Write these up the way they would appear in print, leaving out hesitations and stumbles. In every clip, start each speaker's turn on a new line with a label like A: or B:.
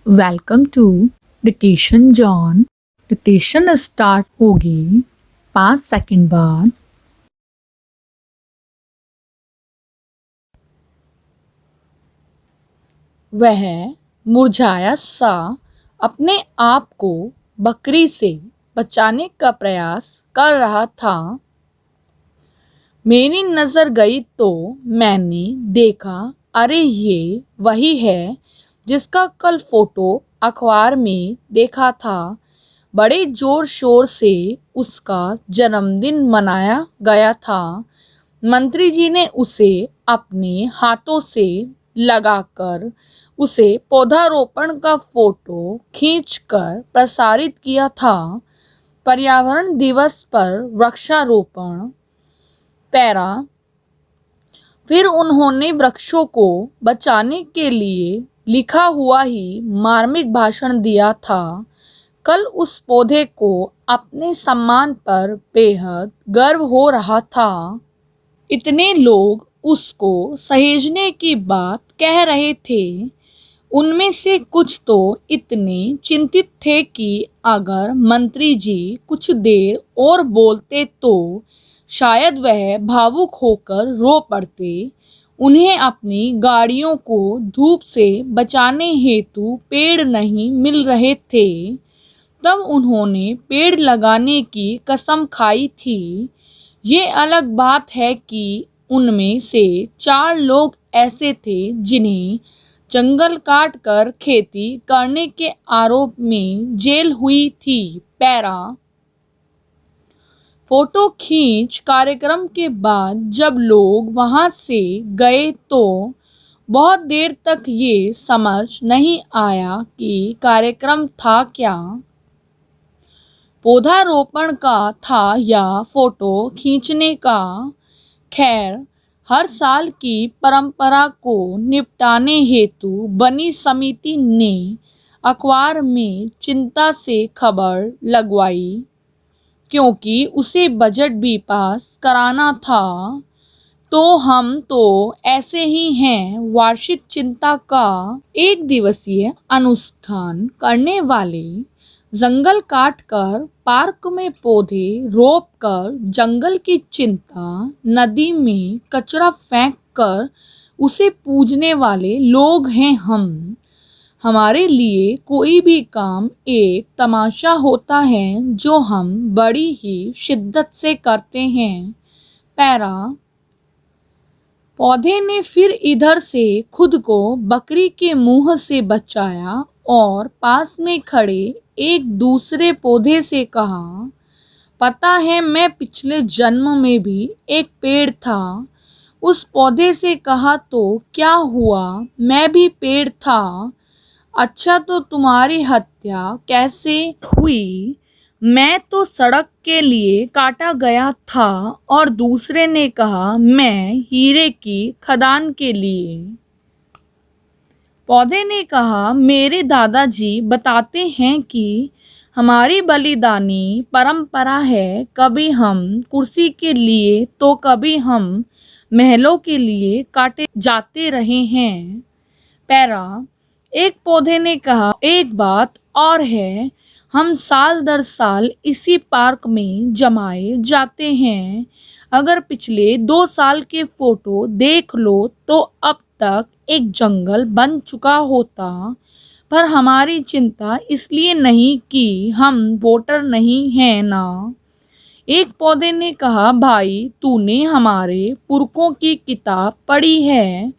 A: Welcome to dictation zone. Dictation start होगी 5 second बाद।
B: वह मुरझाया सा अपने आप को बकरी से बचाने का प्रयास कर रहा था। मेरी नज़र गई तो मैंने देखा, अरे ये वही है जिसका कल फोटो अखबार में देखा था। बड़े जोर शोर से उसका जन्मदिन मनाया गया था। मंत्री जी ने उसे अपने हाथों से लगाकर उसे पौधारोपण का फोटो खींचकर प्रसारित किया था। पर्यावरण दिवस पर वृक्षारोपण पैरा। फिर उन्होंने वृक्षों को बचाने के लिए लिखा हुआ ही मार्मिक भाषण दिया था। कल उस पौधे को अपने सम्मान पर बेहद गर्व हो रहा था। इतने लोग उसको सहेजने की बात कह रहे थे। उनमें से कुछ तो इतने चिंतित थे कि अगर मंत्री जी कुछ देर और बोलते तो शायद वह भावुक होकर रो पड़ते। उन्हें अपनी गाड़ियों को धूप से बचाने हेतु पेड़ नहीं मिल रहे थे। तब उन्होंने पेड़ लगाने की कसम खाई थी। ये अलग बात है कि उनमें से 4 लोग ऐसे थे जिन्हें जंगल काट कर खेती करने के आरोप में जेल हुई थी। पैरा। फोटो खींच कार्यक्रम के बाद जब लोग वहां से गए तो बहुत देर तक ये समझ नहीं आया कि कार्यक्रम था क्या, पौधारोपण का था या फोटो खींचने का। खैर, हर साल की परंपरा को निपटाने हेतु बनी समिति ने अखबार में चिंता से खबर लगवाई, क्योंकि उसे बजट भी पास कराना था। तो हम तो ऐसे ही हैं वार्षिक चिंता का एक दिवसीय अनुष्ठान करने वाले। जंगल काटकर पार्क में पौधे रोपकर जंगल की चिंता, नदी में कचरा फेंक कर उसे पूजने वाले लोग हैं हम। हमारे लिए कोई भी काम एक तमाशा होता है जो हम बड़ी ही शिद्दत से करते हैं। पैरा। पौधे ने फिर इधर से खुद को बकरी के मुंह से बचाया और पास में खड़े एक दूसरे पौधे से कहा, पता है मैं पिछले जन्म में भी एक पेड़ था। उस पौधे से कहा, तो क्या हुआ, मैं भी पेड़ था। अच्छा, तो तुम्हारी हत्या कैसे हुई? मैं तो सड़क के लिए काटा गया था। और दूसरे ने कहा, मैं हीरे की खदान के लिए। पौधे ने कहा, मेरे दादाजी बताते हैं कि हमारी बलिदानी परंपरा है, कभी हम कुर्सी के लिए तो कभी हम महलों के लिए काटे जाते रहे हैं। पैरा। एक पौधे ने कहा, एक बात और है, हम साल दर साल इसी पार्क में जमाए जाते हैं। अगर पिछले 2 साल के फोटो देख लो तो अब तक एक जंगल बन चुका होता। पर हमारी चिंता इसलिए नहीं कि हम वोटर नहीं हैं ना। एक पौधे ने कहा, भाई तूने हमारे पुरखों की किताब पढ़ी है,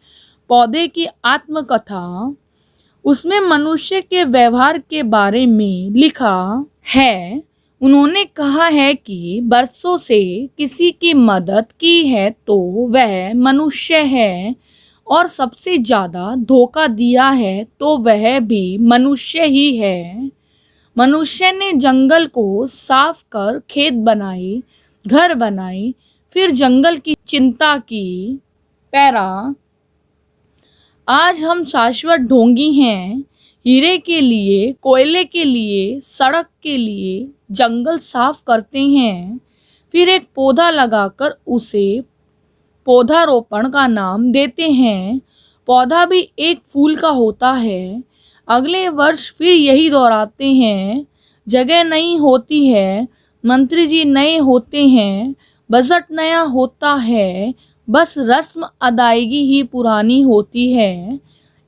B: पौधे की आत्मकथा। उसमें मनुष्य के व्यवहार के बारे में लिखा है। उन्होंने कहा है कि बरसों से किसी की मदद की है तो वह मनुष्य है, और सबसे ज्यादा धोखा दिया है तो वह भी मनुष्य ही है। मनुष्य ने जंगल को साफ कर खेत बनाए, घर बनाए, फिर जंगल की चिंता की। पैरा। आज हम शाश्वत ढोंगी हैं, हीरे के लिए, कोयले के लिए, सड़क के लिए जंगल साफ करते हैं, फिर एक पौधा लगाकर उसे पौधारोपण का नाम देते हैं। पौधा भी एक फूल का होता है। अगले वर्ष फिर यही दोहराते हैं। जगह नहीं होती है, मंत्री जी नए होते हैं, बजट नया होता है, बस रस्म अदायगी ही पुरानी होती है।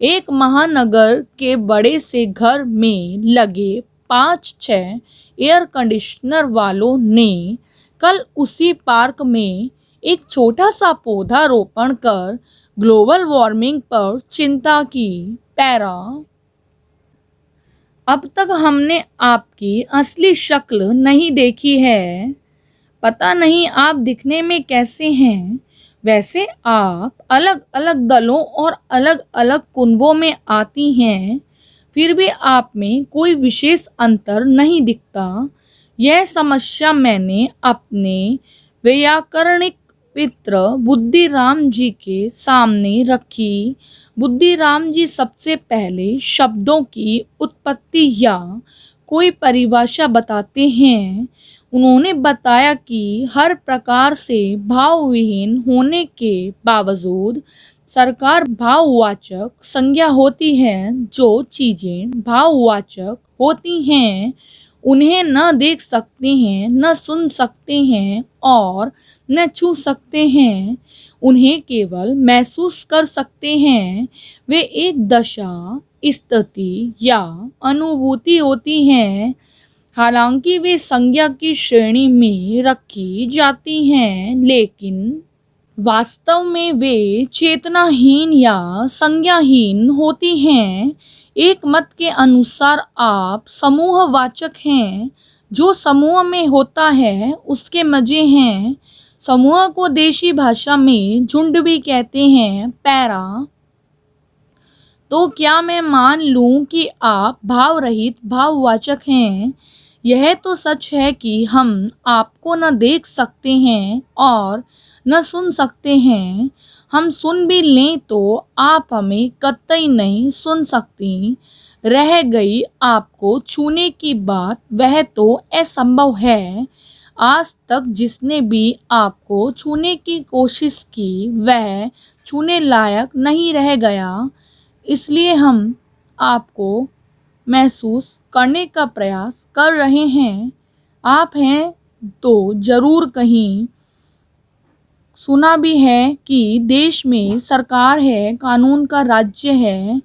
B: एक महानगर के बड़े से घर में लगे 5-6 एयर कंडीशनर वालों ने कल उसी पार्क में एक छोटा सा पौधा रोपण कर ग्लोबल वार्मिंग पर चिंता की। पैरा। अब तक हमने आपकी असली शक्ल नहीं देखी है। पता नहीं आप दिखने में कैसे हैं। वैसे आप अलग अलग दलों और अलग अलग कुनबों में आती हैं, फिर भी आप में कोई विशेष अंतर नहीं दिखता। यह समस्या मैंने अपने वैयाकरणिक मित्र बुद्धिराम जी के सामने रखी। बुद्धिराम जी सबसे पहले शब्दों की उत्पत्ति या कोई परिभाषा बताते हैं। उन्होंने बताया कि हर प्रकार से भावविहीन होने के बावजूद सरकार भाववाचक संज्ञा होती है। जो चीजें भाववाचक होती हैं उन्हें न देख सकते हैं, न सुन सकते हैं और न छू सकते हैं, उन्हें केवल महसूस कर सकते हैं। वे एक दशा, स्थिति या अनुभूति होती हैं। हालांकि वे संज्ञा की श्रेणी में रखी जाती हैं, लेकिन वास्तव में वे चेतनाहीन या संज्ञाहीन होती हैं। एक मत के अनुसार आप समूहवाचक हैं। जो समूह में होता है उसके मजे हैं। समूह को देशी भाषा में झुंड भी कहते हैं। पैरा। तो क्या मैं मान लूं कि आप भाव रहित भाववाचक हैं? यह तो सच है कि हम आपको न देख सकते हैं और न सुन सकते हैं। हम सुन भी लें तो आप हमें कतई नहीं सुन सकती। रह गई आपको छूने की बात, वह तो असंभव है। आज तक जिसने भी आपको छूने की कोशिश की वह छूने लायक नहीं रह गया। इसलिए हम आपको महसूस करने का प्रयास कर रहे हैं। आप हैं तो जरूर कहीं सुना भी है कि देश में सरकार है, कानून का राज्य है,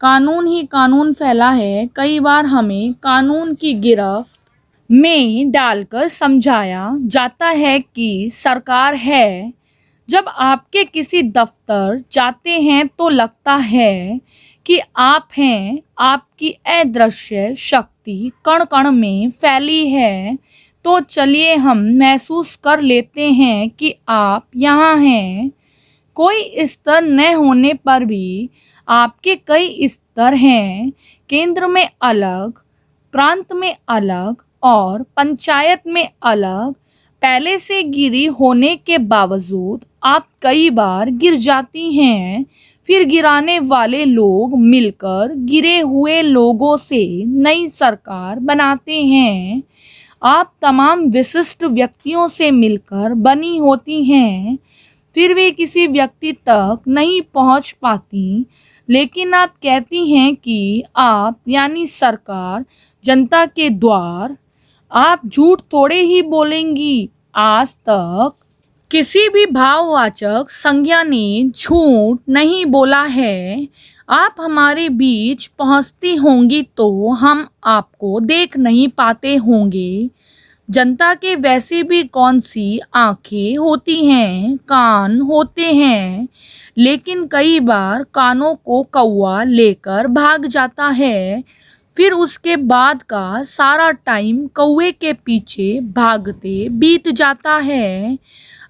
B: कानून ही कानून फैला है। कई बार हमें कानून की गिरफ्त में डालकर समझाया जाता है कि सरकार है। जब आपके किसी दफ्तर जाते हैं तो लगता है कि आप हैं। आपकी अदृश्य शक्ति कण कण में फैली है। तो चलिए हम महसूस कर लेते हैं कि आप यहाँ हैं। कोई स्तर न होने पर भी आपके कई स्तर हैं। केंद्र में अलग, प्रांत में अलग और पंचायत में अलग। पहले से गिरी होने के बावजूद आप कई बार गिर जाती हैं। फिर गिराने वाले लोग मिलकर गिरे हुए लोगों से नई सरकार बनाते हैं। आप तमाम विशिष्ट व्यक्तियों से मिलकर बनी होती हैं। फिर वे किसी व्यक्ति तक नहीं पहुंच पाती, लेकिन आप कहती हैं कि आप यानी सरकार जनता के द्वार। आप झूठ थोड़े ही बोलेंगी। आज तक किसी भी भाववाचक संज्ञा ने झूठ नहीं बोला है। आप हमारे बीच पहुंचती होंगी तो हम आपको देख नहीं पाते होंगे। जनता के वैसे भी कौन सी आंखें होती हैं, कान होते हैं, लेकिन कई बार कानों को कौवा लेकर भाग जाता है। फिर उसके बाद का सारा टाइम कौवे के पीछे भागते बीत जाता है।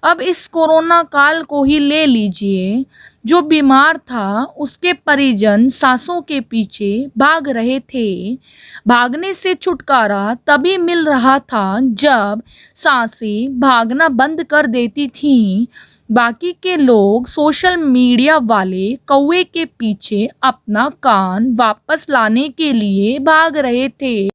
B: अब इस कोरोना काल को ही ले लीजिए। जो बीमार था उसके परिजन सांसों के पीछे भाग रहे थे। भागने से छुटकारा तभी मिल रहा था जब सांसें भागना बंद कर देती थीं। बाकी के लोग सोशल मीडिया वाले कौवे के पीछे अपना कान वापस लाने के लिए भाग रहे थे।